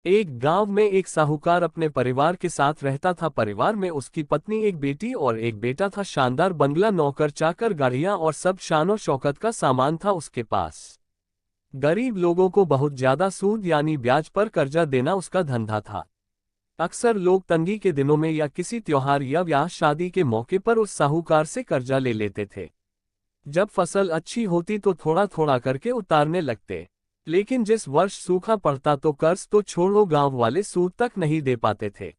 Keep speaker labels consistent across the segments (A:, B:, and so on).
A: एक गांव में एक साहूकार अपने परिवार के साथ रहता था। परिवार में उसकी पत्नी, एक बेटी और एक बेटा था। शानदार बंगला, नौकर चाकर, गाड़ियां और सब शानो शौकत का सामान था उसके पास। गरीब लोगों को बहुत ज्यादा सूद यानी ब्याज पर कर्जा देना उसका धंधा था। अक्सर लोग तंगी के दिनों में या किसी त्योहार या ब्याह शादी के मौके पर उस साहूकार से कर्जा ले लेते थे। जब फसल अच्छी होती तो थोड़ा थोड़ा करके उतारने लगते, लेकिन जिस वर्ष सूखा पड़ता तो कर्ज तो छोड़ो, गांव वाले सूद तक नहीं दे पाते थे।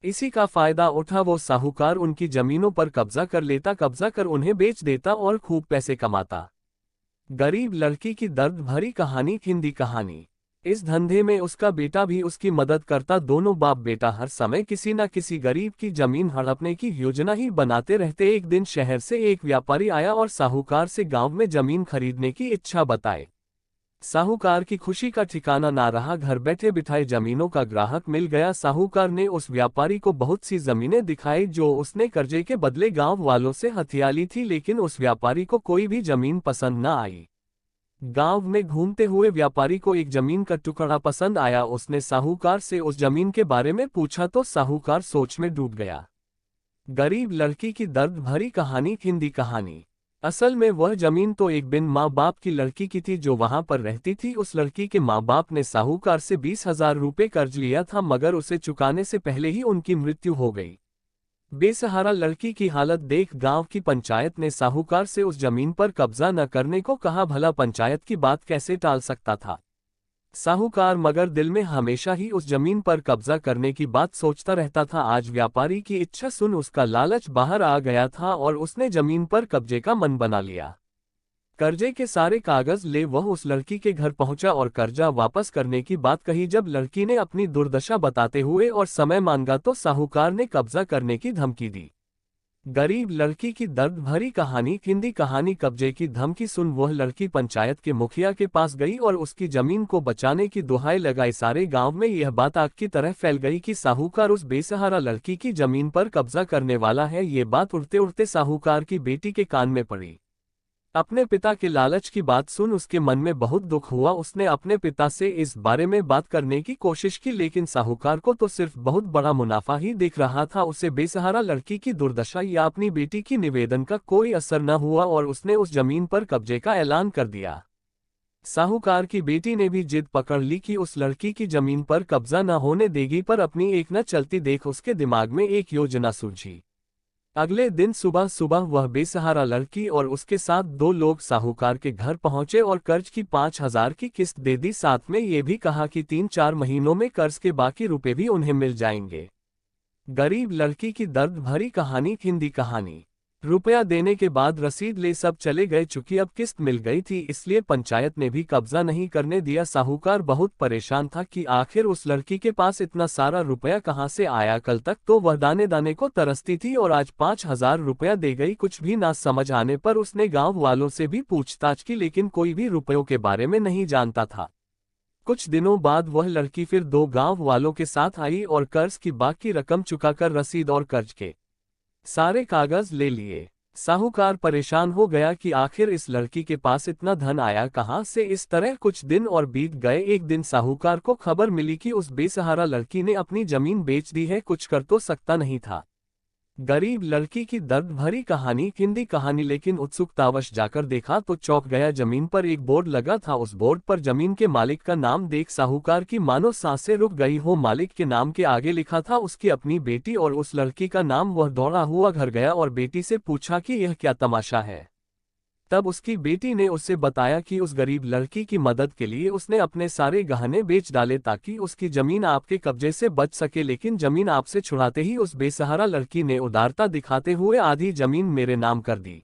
A: इसी का फायदा उठा वो साहूकार उनकी जमीनों पर कब्जा कर लेता, कब्जा कर उन्हें बेच देता और खूब पैसे कमाता। गरीब लड़की की दर्द भरी कहानी। हिंदी कहानी। इस धंधे में उसका बेटा भी उसकी मदद करता। दोनों बाप बेटा हर समय किसी न किसी गरीब की जमीन हड़पने की योजना ही बनाते रहते। एक दिन शहर से एक व्यापारी आया और साहूकार से गांव में जमीन खरीदने की इच्छा बताए। साहूकार की खुशी का ठिकाना ना रहा। घर बैठे बिठाए जमीनों का ग्राहक मिल गया। साहूकार ने उस व्यापारी को बहुत सी जमीनें दिखाई जो उसने कर्जे के बदले गांव वालों से हथिया ली थी, लेकिन उस व्यापारी को कोई भी जमीन पसंद न आई। गांव में घूमते हुए व्यापारी को एक जमीन का टुकड़ा पसंद आया। उसने साहूकार से उस जमीन के बारे में पूछा तो साहूकार सोच में डूब गया। गरीब लड़की की दर्द भरी कहानी। हिंदी कहानी। असल में वह जमीन तो एक बिन माँ बाप की लड़की की थी जो वहां पर रहती थी। उस लड़की के माँ बाप ने साहूकार से 20,000 रुपये कर्ज लिया था, मगर उसे चुकाने से पहले ही उनकी मृत्यु हो गई। बेसहारा लड़की की हालत देख गांव की पंचायत ने साहूकार से उस जमीन पर कब्जा न करने को कहा। भला पंचायत की बात कैसे टाल सकता था साहूकार, मगर दिल में हमेशा ही उस जमीन पर कब्जा करने की बात सोचता रहता था। आज व्यापारी की इच्छा सुन उसका लालच बाहर आ गया था और उसने जमीन पर कब्जे का मन बना लिया। कर्जे के सारे कागज ले वह उस लड़की के घर पहुंचा और कर्जा वापस करने की बात कही। जब लड़की ने अपनी दुर्दशा बताते हुए और समय मांगा तो साहूकार ने कब्जा करने की धमकी दी। गरीब लड़की की दर्द भरी कहानी। हिंदी कहानी। कब्जे की धमकी सुन वह लड़की पंचायत के मुखिया के पास गई और उसकी जमीन को बचाने की दुहाई लगाई। सारे गांव में यह बात आग की तरह फैल गई कि साहूकार उस बेसहारा लड़की की जमीन पर कब्जा करने वाला है। ये बात उड़ते उड़ते साहूकार की बेटी के कान में पड़ी। अपने पिता के लालच की बात सुन उसके मन में बहुत दुख हुआ। उसने अपने पिता से इस बारे में बात करने की कोशिश की, लेकिन साहूकार को तो सिर्फ बहुत बड़ा मुनाफा ही दिख रहा था। उसे बेसहारा लड़की की दुर्दशा या अपनी बेटी की निवेदन का कोई असर न हुआ और उसने उस जमीन पर कब्जे का ऐलान कर दिया। साहूकार की बेटी ने भी जिद पकड़ ली कि उस लड़की की जमीन पर कब्जा न होने देगी, पर अपनी एक न चलती देख उसके दिमाग में एक योजना सूझी। अगले दिन सुबह सुबह वह बेसहारा लड़की और उसके साथ 2 लोग साहूकार के घर पहुंचे और कर्ज की 5,000 की किस्त दे दी। साथ में ये भी कहा कि 3-4 महीनों में कर्ज के बाकी रुपए भी उन्हें मिल जाएंगे। गरीब लड़की की दर्द भरी कहानी। हिंदी कहानी। रुपया देने के बाद रसीद ले सब चले गए। चूंकि अब किस्त मिल गई थी इसलिए पंचायत ने भी कब्जा नहीं करने दिया। साहूकार बहुत परेशान था कि आखिर उस लड़की के पास इतना सारा रुपया कहां से आया। कल तक तो वह दाने दाने को तरसती थी और आज 5,000 रुपया दे गई। कुछ भी ना समझ आने पर उसने गांव वालों से भी पूछताछ की, लेकिन कोई भी रुपयों के बारे में नहीं जानता था। कुछ दिनों बाद वह लड़की फिर 2 गांव वालों के साथ आई और कर्ज की बाकी रकम चुकाकर रसीद और कर्ज के सारे कागज ले लिए। साहूकार परेशान हो गया कि आखिर इस लड़की के पास इतना धन आया कहां से। इस तरह कुछ दिन और बीत गए। एक दिन साहूकार को खबर मिली कि उस बेसहारा लड़की ने अपनी जमीन बेच दी है। कुछ कर तो सकता नहीं था। गरीब लड़की की दर्द भरी कहानी। हिंदी कहानी। लेकिन उत्सुकतावश जाकर देखा तो चौंक गया। जमीन पर एक बोर्ड लगा था। उस बोर्ड पर जमीन के मालिक का नाम देख साहूकार की मानो सांसें रुक गई हो। मालिक के नाम के आगे लिखा था उसकी अपनी बेटी और उस लड़की का नाम। वह दौड़ा हुआ घर गया और बेटी से पूछा कि यह क्या तमाशा है। तब उसकी बेटी ने उसे बताया कि उस गरीब लड़की की मदद के लिए उसने अपने सारे गहने बेच डाले ताकि उसकी जमीन आपके कब्जे से बच सके। लेकिन जमीन आपसे छुड़ाते ही उस बेसहारा लड़की ने उदारता दिखाते हुए आधी जमीन मेरे नाम कर दी।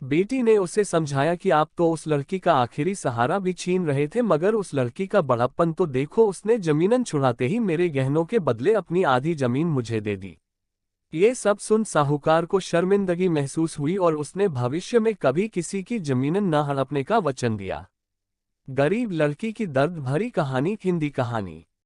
A: बेटी ने उसे समझाया कि आप तो उस लड़की का आखिरी सहारा भी छीन रहे थे, मगर उस लड़की का बड़प्पन तो देखो, उसने जमीनन छुड़ाते ही मेरे गहनों के बदले अपनी आधी जमीन मुझे दे दी। ये सब सुन साहूकार को शर्मिंदगी महसूस हुई और उसने भविष्य में कभी किसी की जमीन न हड़पने का वचन दिया। गरीब लड़की की दर्द भरी कहानी। हिंदी कहानी।